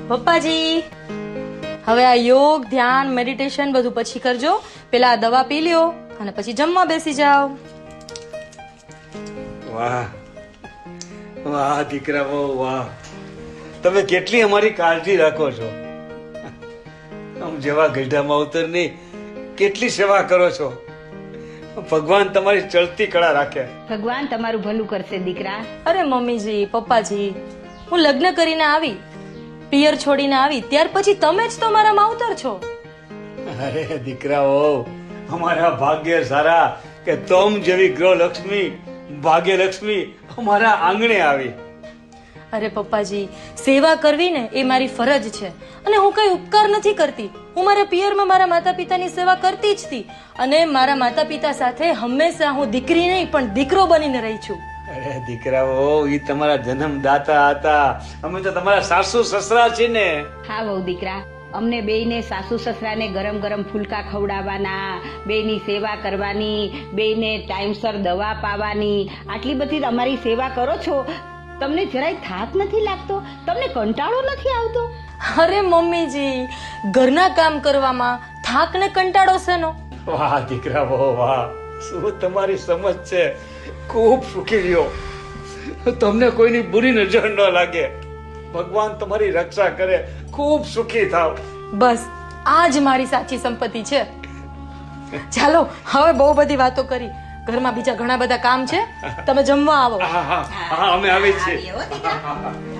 પપ્પાજી, હવે આ યોગ, ધ્યાન, મેડિટેશન બધું પછી કરજો. પેલા આ દવા પી લ્યો અને પછી જમવા બેસી જાઓ. વાહ વાહ દીકરા, વાહ, તમે કેટલી અમારી કાળજી રાખો છો. આમ જેવા ગઢા માવતરની કેટલી સેવા કરો છો. ભગવાન તમારી ચલતી કળા રાખે. ભગવાન તમારું ભલું કરશે દીકરા. અરે મમ્મીજી, પપ્પાજી, હું લગ્ન કરીને આવી, પિયર છોડીને આવી, ત્યાર પછી તમે જ તો મારા માવતર છો. અરે દીકરાઓ, અમારા ભાગ્ય સારા કે તમ જેવી ગૃહલક્ષ્મી, ભાગ્યલક્ષ્મી અમારા આંગણે આવી. અરે પપ્પાજી, સેવા કરવી ને એ મારી ફરજ છે અને હું કઈ ઉપકાર નથી કરતી. હું મારા પિયરમાં મારા માતા પિતાની સેવા કરતી જ હતી અને મારા માતા પિતા સાથે હંમેશા હું દીકરી નહીં પણ દીકરો બનીને રહી છું. અરે દીકરાઓ, ઈ તમારા જન્મદાતા હતા, અમે તો તમારા સાસુ સસરા છીએ ને. હા વહુ દીકરા, અમને બેયને સાસુ સસરાને ગરમ ગરમ ફૂલકા ખવડાવવાના, બેયની સેવા કરવાની, બેયને ટાઈમસર દવા પાવાની, આટલી બધી અમારી સેવા કરો છો. તમને જરાય થાક નથી લાગતો? તમને કંટાળો નથી આવતો? અરે મમ્મીજી, ઘરના કામ કરવામાં થાક ને કંટાળો શેનો? વાહ દીકરાઓ, વાહ, શું તમારી સમજ છે. ખૂબ સુખી રહ્યો, તમને કોઈની બુરી નજર ન લાગે. ભગવાન તમારી રક્ષા કરે, ખૂબ સુખી થાવ. બસ આ જ મારી સાચી સંપત્તિ છે. ચાલો, હવે બહુ બધી વાતો કરી, ઘરમાં બીજા ઘણા બધા કામ છે. તમે જમવા આવો. હા હા હા, અમે આવી છીએ.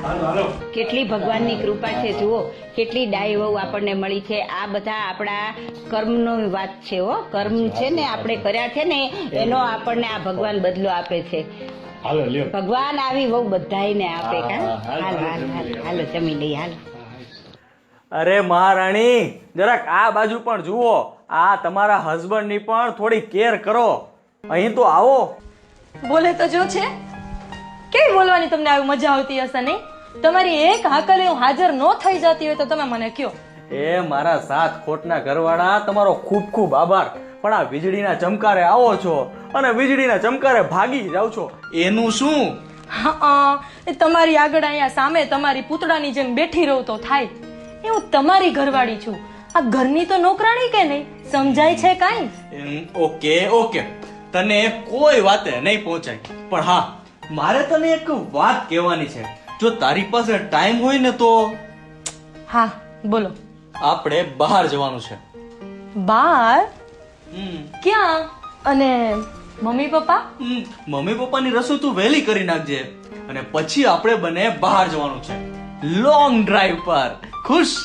હાલો હાલો. કેટલી ભગવાનની કૃપા છે જુઓ, કેટલી ડાય વહુ આપણને મળી છે. આ બધા આપણા કર્મનો વાત છે. કર્મ છે ને આપણે કર્યા છે ને એનો આપણને આ ભગવાન બદલો આપે છે. હાલો લ્યો. ભગવાન આવી વહુ બધાયને આપે. હાલો જમી લઈએ. હાલો. અરે મહારાણી, જરાક આ બાજુ પણ જુઓ. આ તમારા હસબન્ડ ની પણ થોડી કેર કરો. અહીં તો આવો. બોલે તો જો છે. કેવી બોલવાની તમને આવી મજા આવતી હશે નહીં? તમારી એક હાકલે હું હાજર ન થઈ જતી હોય તો તમે મને કયો. એ મારા સાત ખોટના ઘરવાળા, તમારો ખૂબ ખૂબ આભાર. પણ આ વીજળીના ચમકારે આવો છો અને વીજળીના ચમકારે ભાગી જાવ છો, એનું શું? હા, એ તમારી આગળ અહીંયા સામે તમારી પૂતળાની જેમ બેઠી રહું તો થાય. એ હું તમારી ઘરવાળી છું, આ ઘરની તો નોકરાણી કે નહીં? સમજાય છે કાંઈ? ઓકે ઓકે, તને કોઈ વાતે નહીં પહોંચાય. પણ હા, મારે તને એક વાત કહેવાની છે. જો તારી પાસે ટાઈમ હોય ને તો હા બોલો. આપણે બહાર જવાનું છે. બહાર? ક્યાં? અને મમ્મી પપ્પા? મમ્મી પપ્પાની રસોઈ તું વહેલી કરી નાખજે અને પછી આપણે બંને બહાર જવાનું છે, લોંગ ડ્રાઈવ પર. ખુશ?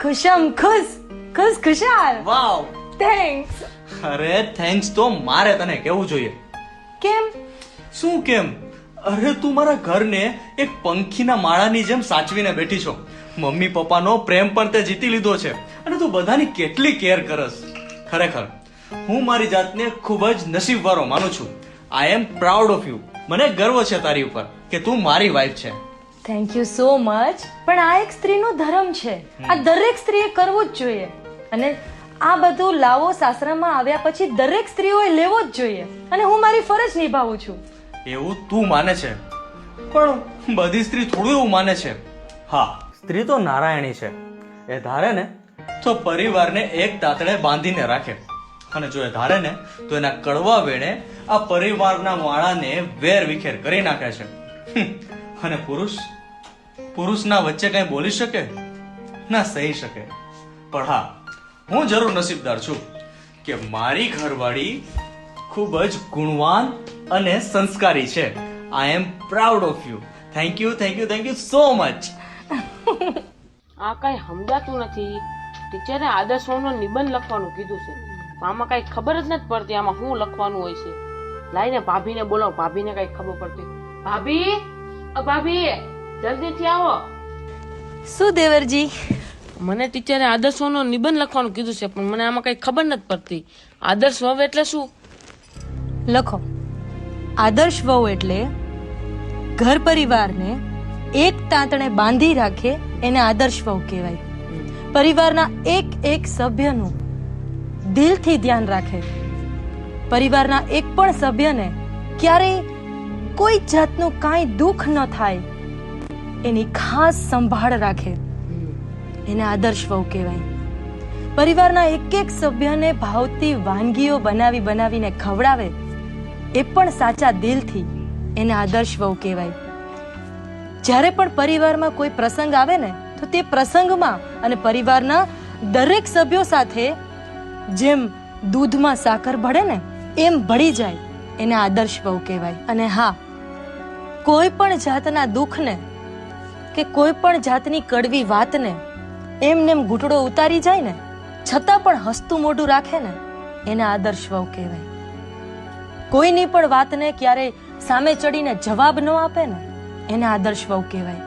ખુશમ ખુશ, ખુશ ખુશાલ. વાવ, થેન્ક્સ. અરે થેન્ક્સ તો મારે તને કહેવું જોઈએ. કેમ? શું કેમ? અરે તું મારા ઘરને એક પંખીના માળાની જેમ સાચવીને બેઠી છો. મમ્મી પપ્પાનો પ્રેમ પણ તે જીતી લીધો છે અને તું બધાની કેટલી કેર કરસ. ખરેખર હું મારી જાતને ખૂબ જ નસીબવાળો માનું છું. આઈ એમ પ્રાઉડ ઓફ યુ. મને ગર્વ છે તારી ઉપર કે તું મારી વાઈફ છે. Thank you so much. પણ આ એક સ્ત્રીનો ધર્મ છે, આ દરેક સ્ત્રીએ કરવું જ જોઈએ. અને આ બધું લાવો સાસરામાં આવ્યા પછી દરેક સ્ત્રીઓએ લેવો જ જોઈએ અને હું મારી ફરજ નિભાવું છું. એવું તું માને છે, પણ બધી સ્ત્રી થોડું એવું માને છે. હા, સ્ત્રી તો નારાયણી છે. એ ધારે ને તો પરિવારને એક તાતડે બાંધીને રાખે અને જો એ ધારે ને તો એના કડવા વેણે આ પરિવારના માળાને વેર વિખેર કરી નાખે છે. અને પુરુષના વચ્ચે કઈ બોલી શકે ના સહી શકે. પણ હા, હું જરૂર નસીબદાર છું કે મારી ઘરવાળી ખૂબ જ ગુણવાન અને સંસ્કારી છે. I am proud of you. Thank you thank you thank you so much. આ કઈ સમજાતું નથી. ટીચરે આદર્શનો નિબંધ લખવાનું કીધું છે, આમાં કઈ ખબર જ નથી પડતી આમાં શું લખવાનું હોય છે. લાઈને ભાભીને બોલાવો, ભાભીને કઈ ખબર પડતી. ભાભી, ભાભી જલ્દીથી આવો. શું દેવરજી? મને ટીચરે આદર્શનો નિબંધ લખવાનું કીધું છે પણ મને આમાં કઈ ખબર નથી પડતી. આદર્શ વહુ એટલે શું? લખો. આદર્શ વહુ એટલે ઘર પરિવારને એક તાંતણે બાંધી રાખે એને આદર્શ વહુ કહેવાય. પરિવારના એક એક સભ્યનું દિલથી ધ્યાન રાખે, પરિવારના એક પણ સભ્યને ક્યારેય કોઈ જાતનું કાંઈ દુઃખ ન થાય એની ખાસ સંભાળ રાખે. એને આદર્શ વહુ કહેવાય. પરિવારના એક એક સભ્યને ભાવતી વાનગીઓ બનાવી બનાવીને ખવડાવે એ પણ સાચા દિલથી એને આદર્શ વહુ કહેવાય. જ્યારે પણ પરિવારમાં કોઈ પ્રસંગ આવે ને તો તે પ્રસંગમાં અને પરિવારના દરેક સભ્યો સાથે જેમ દૂધમાં સાકર ભળે ને એમ ભળી જાય એને આદર્શ વહુ કહેવાય. અને હા, કોઈ પણ જાતના દુઃખને કે કોઈ પણ જાતની કડવી વાતને એમને એમ ઘૂંટડો ઉતારી જાય ને છતાં પણ હસતું મોઢું રાખે ને એને આદર્શ વહુ કહેવાય. કોઈની પણ વાતને ક્યારેય સામે ચડીને જવાબ ન આપે ને એને આદર્શ વહુ કહેવાય.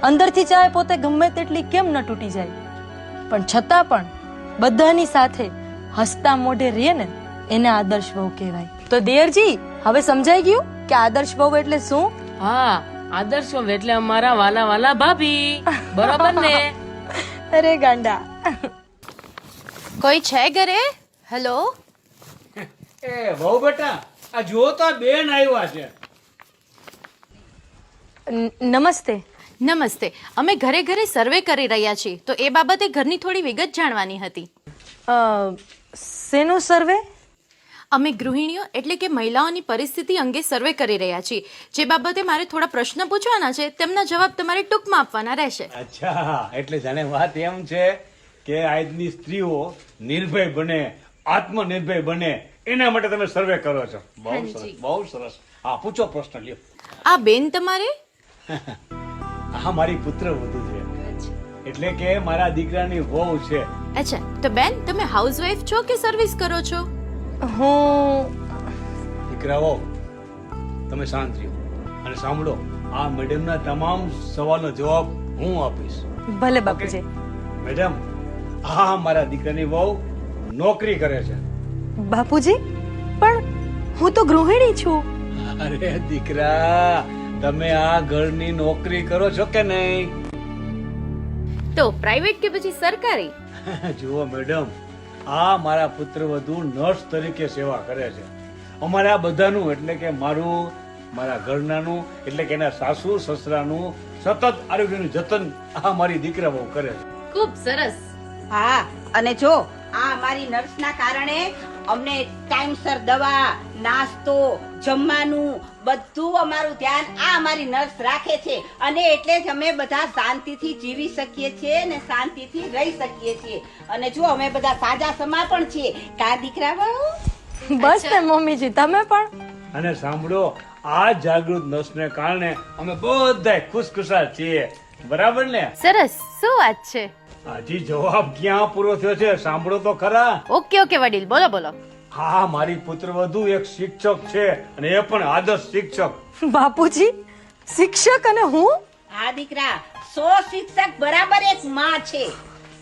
અંદરથી ચાહે પોતે ગમે તેટલી કેમ ન તૂટી જાય પણ છતાં પણ બધાની સાથે હસતા મોઢે રહે ને એને આદર્શ વહુ કહેવાય. તો દેરજી, હવે સમજાઈ ગયું કે આદર્શ વહુ એટલે શું? હા, આદર્શ વહુ એટલે અમારા વાલા વાલા ભાભી. બરોબર ને? અરે ગાંડા. કોઈ છે ઘરે? હેલો. એ વહુ બેટા, આ જુઓ તો આ બેન આવ્યા છે. નમસ્તે. નમસ્તે. અમે ઘરે ઘરે સર્વે કરી રહ્યા છીએ, તો એ બાબતે ઘરની થોડી વિગત જાણવાની હતી. શેનો સર્વે? અમે ગૃહિણીઓ એટલે કે મહિલાઓની પરિસ્થિતિ અંગે સર્વે કરી રહ્યા છીએ. જે બાબતે મારે થોડા પ્રશ્ન પૂછવાના છે તેમના જવાબ તમારે ટૂંકમાં આપવાના રહેશે. અચ્છા, એટલે જાણે વાત એમ છે કે આજની સ્ત્રીઓ નિર્ભય બને, આત્મનિર્ભય બને એના માટે તમે સર્વે કરો છો. બહુ સરસ, બહુ સરસ. હા, પૂછો પ્રશ્ન લ્યો. આ બેન તમારે? હા, મારી પુત્ર વધુ છે, એટલે કે મારા દીકરાની વહુ છે. અચ્છા, તો બેન તમે હાઉસવાઈફ છો કે સર્વિસ કરો છો? હું દીકરાઓ, તમે શાંત રહ્યો અને સાંભળો. આ મેડમના તમામ સવાલનો જવાબ હું આપીશ. ભલે બાપુજી. મેડમ, હા, મારા દીકરાની વહુ નોકરી કરે છે. બાપુજી, પણ હું તો ગૃહિણી છું. અરે દીકરા, તમે આ ઘરની નોકરી કરો છો કે નહીં? તો પ્રાઇવેટ કે પછી સરકારી? જુઓ મેડમ, આ મારા પુત્ર વધુ નર્સ તરીકે સેવા કરે છે. અમારા બધાનું એટલે કે મારું, મારા ઘરનાનું એટલે કે એના સાસુ સસરાનું સતત આરોગ્યનું જતન આ મારી દીકરા બહુ કરે છે. ખૂબ સરસ. હા, અને જો આ અમારી નર્સના કારણે અમને ટાઈમસર દવા, નાસ્તો, જમવાનું બધું અમારું ધ્યાન આ અમારી નર્સ રાખે છે. અને એટલે જ અમે બધા શાંતિથી જીવી શકીએ છીએ અને શાંતિથી રહી શકીએ છીએ. અને જો અમે બધા સાજા સમા પણ છીએ. કા દીકરા વહુ? બસ ને મમ્મીજી, તમે પણ. અને સાંભળો, આ જાગૃત નર્સને કારણે અમે બધા ખુશખુશાલ છીએ. બરાબર ને? સરસ. શું વાત છે? હજી જવાબ ક્યાં પૂરો થયો છે, સાંભળો તો ખરા. ઓકે ઓકે વડીલ, બોલો બોલો. હા, મારી પુત્ર વધુ એક શિક્ષક છે અને એ પણ આદર્શ શિક્ષક. બાપુજી, શિક્ષક અને હું? હા દીકરા, 100 શિક્ષક બરાબર એક માં છે.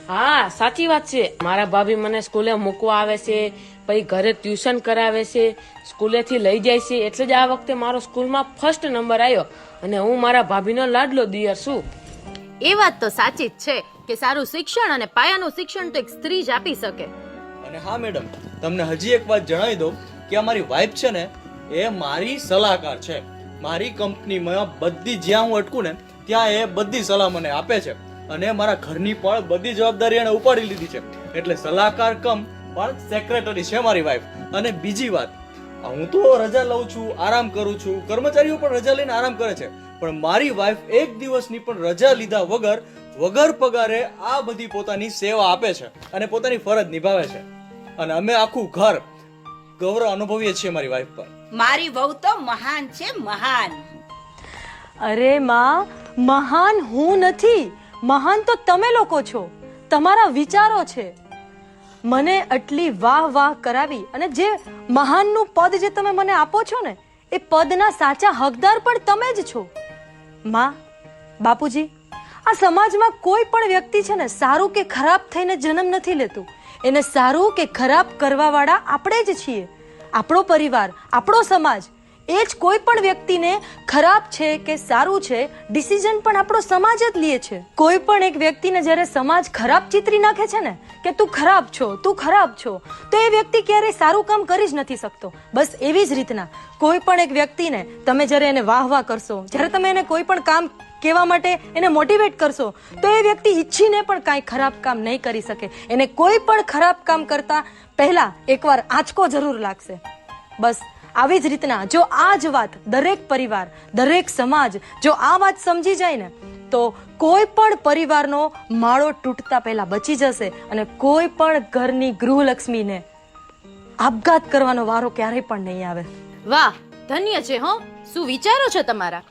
હા, સાચી વાત છે. મારા ભાભી મને સ્કૂલે મૂકવા આવે છે, પછી ઘરે ટ્યુશન કરાવે છે, સ્કૂલેથી લઈ જાય છે. એટલે જ આ વખતે મારો સ્કૂલમાં ફર્સ્ટ નંબર આવ્યો અને હું મારા ભાભીનો લાડલો દિયર છું. એ વાત તો સાચી જ છે કે સારું શિક્ષણ અને પાયાનું શિક્ષણ તો એક સ્ત્રી જ આપી શકે. અને હા મેડમ, તમને હજી એક વાત જણાવી દઉં કે અમારી વાઇફ છે ને એ મારી સલાહકાર છે. મારી કંપનીમાં બધી જ્યાં હું અટકું ને ત્યાં એ બધી સલાહ મને આપે છે અને મારા ઘરની પણ બધી જવાબદારી એને ઉપાડી લીધી છે. એટલે સલાહકાર કમ પણ સેક્રેટરી છે મારી વાઇફ. અને બીજી વાત, હું તો રજા લઉં છું, આરામ કરું છું, કર્મચારીઓ પણ રજા લઈને આરામ કરે છે, પણ મારી વાઇફ એક દિવસની પણ રજા લીધા વગર પગારે આ બધી પોતાની સેવા આપે છે અને પોતાની ફરજ નિભાવે છે. અને અમે આખું ઘર ગૌરવ અનુભવીએ છીએ મારી વાઇફ પર. મારી વહુ તો મહાન છે, મહાન. અરે માં, મહાન હું નથી, મહાન તો તમે લોકો છો. તમારા વિચારો છે. મને આટલી વાહ વાહ કરાવી અને જે મહાનનું પદ જે તમે મને આપો છો ને એ પદના સાચા હકદાર પણ તમે જ છો. માં, બાપુજી, આ સમાજમાં કોઈ પણ વ્યક્તિ છે ને સારું કે ખરાબ થઈને જન્મ નથી લેતું. એને સારું કે ખરાબ કરવા વાળા આપણે જ છીએ. આપણો પરિવાર, આપણો સમાજ, એ જ કોઈ પણ વ્યક્તિને ખરાબ છે કે સારું છે ડિસિઝન પણ આપણો સમાજ જ લે છે. કોઈ પણ એક વ્યક્તિને જ્યારે સમાજ ખરાબ ચિતરી નાખે છે ને કે તું ખરાબ છો, તું ખરાબ છો, તો એ વ્યક્તિ ક્યારેય સારું કામ કરી જ નથી શકતો. બસ એવી જ રીતના કોઈ પણ એક વ્યક્તિને તમે જ્યારે એને વાહ વાહ કરશો, જ્યારે તમે એને કોઈ પણ કામ કહેવા માટે એને મોટિવેટ કરશો તો એ વ્યક્તિ ઈચ્છીને પણ કાંઈ ખરાબ કામ નહીં કરી શકે. એને કોઈ પણ ખરાબ કામ કરતા પહેલા એકવાર આંચકો જરૂર લાગશે. બસ આવી જ રીતના જો આ જ વાત દરેક પરિવાર, દરેક સમાજ જો આ વાત સમજી જાય ને તો કોઈ પણ પરિવારનો માળો તૂટતા પહેલા બચી જશે અને કોઈ પણ ઘરની ગૃહલક્ષ્મીને આપઘાત કરવાનો વારો ક્યારેય પણ નહીં આવે. વાહ, ધન્ય છે હો. શું વિચારો છો તમારા?